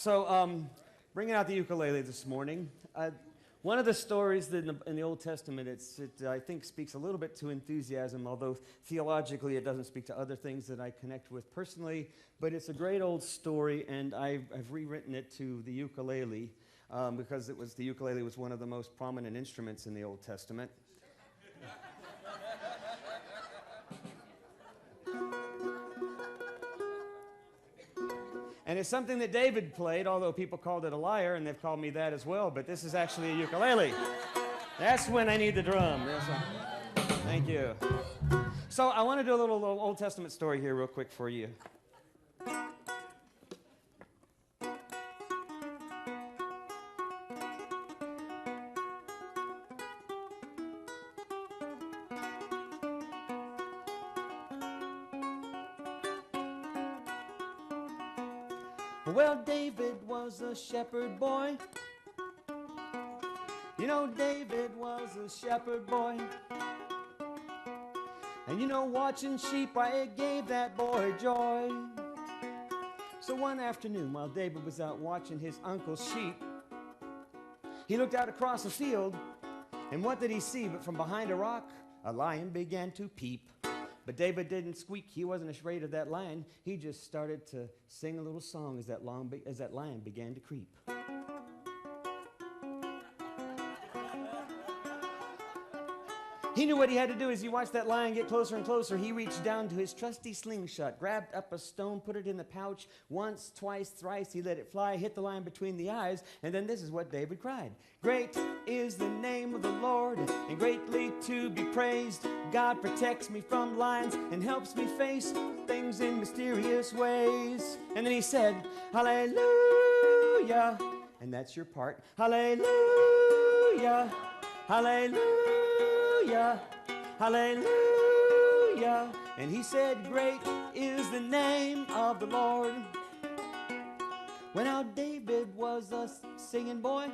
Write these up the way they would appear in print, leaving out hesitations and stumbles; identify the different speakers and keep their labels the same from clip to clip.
Speaker 1: Bringing out the ukulele this morning. One of the stories that in the Old Testament, it I think speaks a little bit to enthusiasm, although theologically it doesn't speak to other things that I connect with personally. But it's a great old story, and I've rewritten it to the ukulele because the ukulele was one of the most prominent instruments in the Old Testament. And it's something that David played, although people called it a lyre, and they've called me that as well, but this is actually a ukulele. That's when I need the drum. Thank you. So I want to do a little Old Testament story here real quick for you. Well, David was a shepherd boy. You know, David was a shepherd boy. And you know, watching sheep, it gave that boy joy. So one afternoon, while David was out watching his uncle's sheep, he looked out across the field, and what did he see? But from behind a rock, a lion began to peep. But David didn't squeak. He wasn't afraid of that lion. He just started to sing a little song as that lion began to creep. He knew what he had to do. As he watched that lion get closer and closer, he reached down to his trusty slingshot, grabbed up a stone, put it in the pouch. Once, twice, thrice, he let it fly, hit the lion between the eyes, and then this is what David cried. Great is the name of the Lord, and greatly to be praised. God protects me from lions and helps me face things in mysterious ways. And then he said, hallelujah. And that's your part. Hallelujah. Hallelujah. Hallelujah. And he said, great is the name of the Lord. When now David was a singing boy,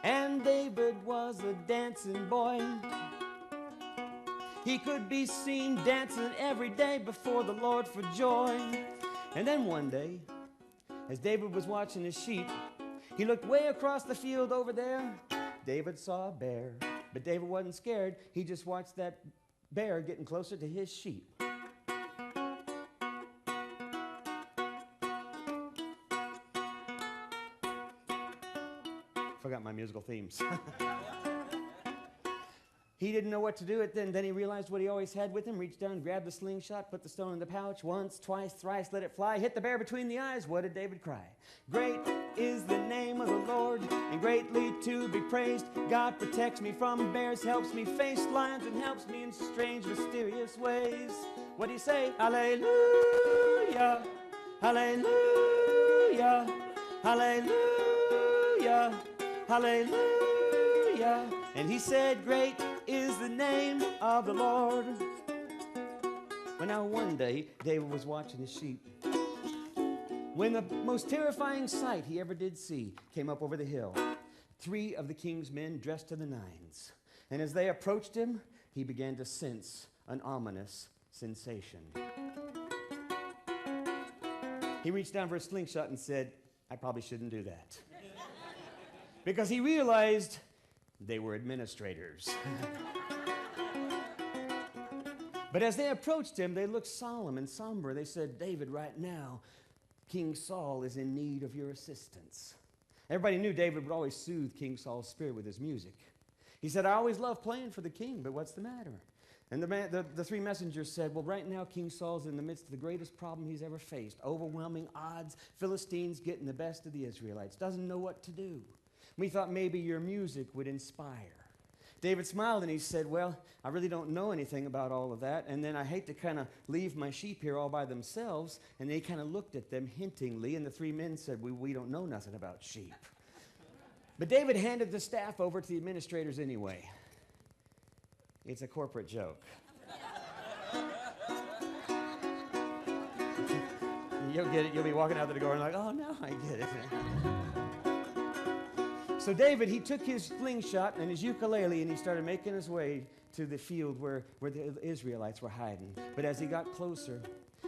Speaker 1: and David was a dancing boy. He could be seen dancing every day before the Lord for joy. And then one day, as David was watching his sheep, he looked way across the field over there. David saw a bear, but David wasn't scared. He just watched that bear getting closer to his sheep. Forgot my musical themes. He didn't know what to do. Then he realized what he always had with him. Reached down, grabbed the slingshot, put the stone in the pouch. Once, twice, thrice, let it fly. Hit the bear between the eyes. What did David cry? Great is the name of the Lord, and greatly to be praised. God protects me from bears, helps me face lions, and helps me in strange, mysterious ways. What do you say? Hallelujah. Hallelujah. Hallelujah. Hallelujah. And he said, great is the name of the Lord. Well, now one day, David was watching his sheep when the most terrifying sight he ever did see came up over the hill. 3 of the king's men dressed to the nines. And as they approached him, he began to sense an ominous sensation. He reached down for a slingshot and said, I probably shouldn't do that. Because he realized they were administrators. But as they approached him, they looked solemn and somber. They said, David, right now, King Saul is in need of your assistance. Everybody knew David would always soothe King Saul's spirit with his music. He said, I always love playing for the king, but what's the matter? And the 3 messengers said, well, right now King Saul's in the midst of the greatest problem he's ever faced. Overwhelming odds, Philistines getting the best of the Israelites. Doesn't know what to do. We thought maybe your music would inspire. David smiled and he said, well, I really don't know anything about all of that, and then I hate to kind of leave my sheep here all by themselves. And they kind of looked at them hintingly, and the 3 men said, we don't know nothing about sheep. But David handed the staff over to the administrators anyway. It's a corporate joke. You'll get it. You'll be walking out the door and like, oh, no, I get it. So David, he took his slingshot and his ukulele and he started making his way to the field where the Israelites were hiding. But as he got closer,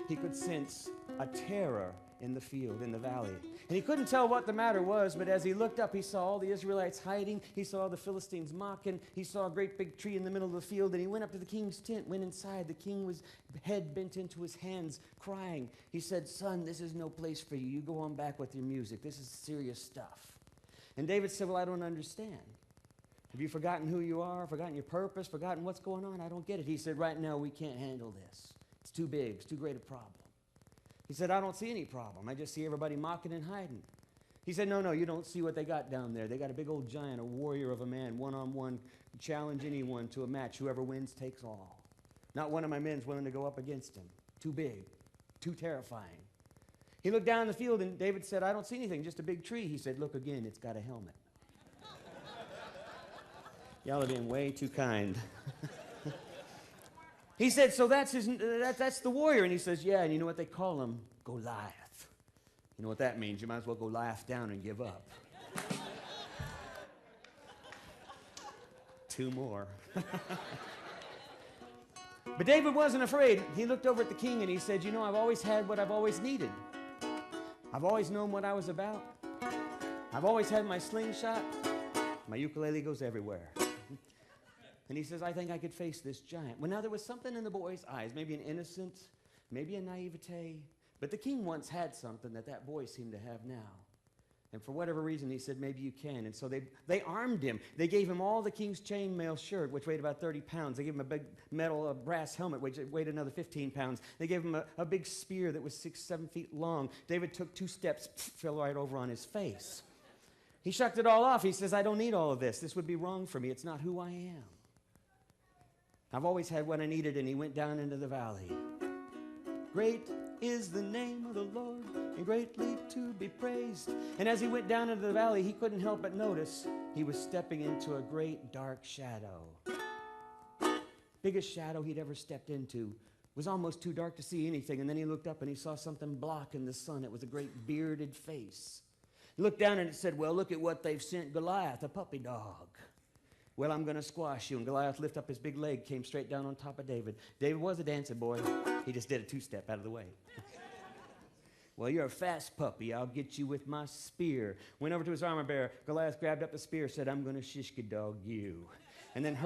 Speaker 1: he could sense a terror in the field, in the valley. And he couldn't tell what the matter was, but as he looked up, he saw all the Israelites hiding. He saw the Philistines mocking. He saw a great big tree in the middle of the field, and he went up to the king's tent, went inside. The king was head bent into his hands, crying. He said, "Son, this is no place for you. You go on back with your music. This is serious stuff." And David said, "Well, I don't understand. Have you forgotten who you are, forgotten your purpose, forgotten what's going on? I don't get it." He said, "Right now, we can't handle this. It's too big. It's too great a problem." He said, "I don't see any problem. I just see everybody mocking and hiding." He said, No, you don't see what they got down there. They got a big old giant, a warrior of a man, one-on-one, challenge anyone to a match. Whoever wins takes all. Not one of my men's willing to go up against him. Too big, too terrifying." He looked down the field, and David said, "I don't see anything, just a big tree." He said, "Look again, it's got a helmet." Y'all are being way too kind. He said, "So that's the warrior." And he says, "Yeah, and you know what they call him? Goliath." You know what that means? You might as well go laugh down and give up. 2 more. But David wasn't afraid. He looked over at the king and he said, "You know, I've always had what I've always needed. I've always known what I was about. I've always had my slingshot. My ukulele goes everywhere." And he says, "I think I could face this giant." Well, now there was something in the boy's eyes, maybe an innocence, maybe a naivete, but the king once had something that boy seemed to have now. And for whatever reason, he said, "Maybe you can." And so they armed him. They gave him all the king's chainmail shirt, which weighed about 30 pounds. They gave him a big metal brass helmet, which weighed another 15 pounds. They gave him a big spear that was 7 feet long. David took 2 steps, fell right over on his face. He shucked it all off. He says, "I don't need all of this. This would be wrong for me. It's not who I am. I've always had what I needed." And he went down into the valley. "Great is the name of the Lord, and greatly to be praised." And as he went down into the valley, he couldn't help but notice he was stepping into a great dark shadow. Biggest shadow he'd ever stepped into. It was almost too dark to see anything. And then he looked up and he saw something blocking the sun. It was a great bearded face. He looked down and it said, "Well, look at what they've sent Goliath, a puppy dog. Well, I'm going to squash you." And Goliath lifted up his big leg, came straight down on top of David. David was a dancing boy. He just did a 2-step out of the way. "Well, you're a fast puppy. I'll get you with my spear." Went over to his armor bearer. Goliath grabbed up the spear, said, "I'm going to shishka dog you." And then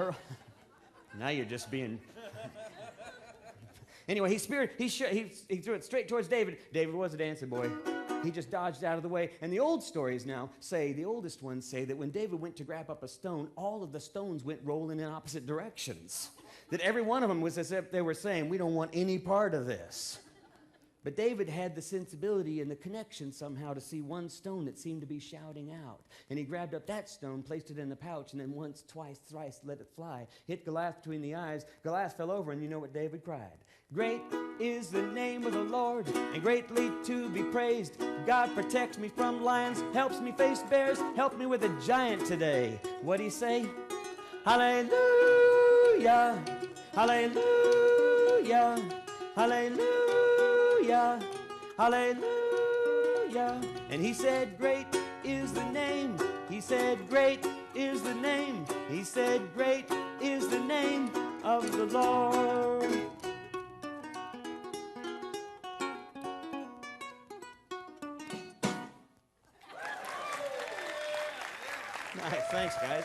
Speaker 1: now you're just being... Anyway, he threw it straight towards David. David was a dancing boy. He just dodged out of the way. And the old stories now say, the oldest ones say, that when David went to grab up a stone, all of the stones went rolling in opposite directions. That every one of them was as if they were saying, "We don't want any part of this." But David had the sensibility and the connection somehow to see one stone that seemed to be shouting out. And he grabbed up that stone, placed it in the pouch, and then once, twice, thrice let it fly. Hit Goliath between the eyes. Goliath fell over, and you know what David cried? "Great is the name of the Lord, and greatly to be praised. God protects me from lions, helps me face bears, helped me with a giant today." What'd he say? "Hallelujah, hallelujah, hallelujah, hallelujah." And he said, "Great is the name." He said, "Great is the name." He said, "Great is the name of the Lord." Nice, thanks, guys.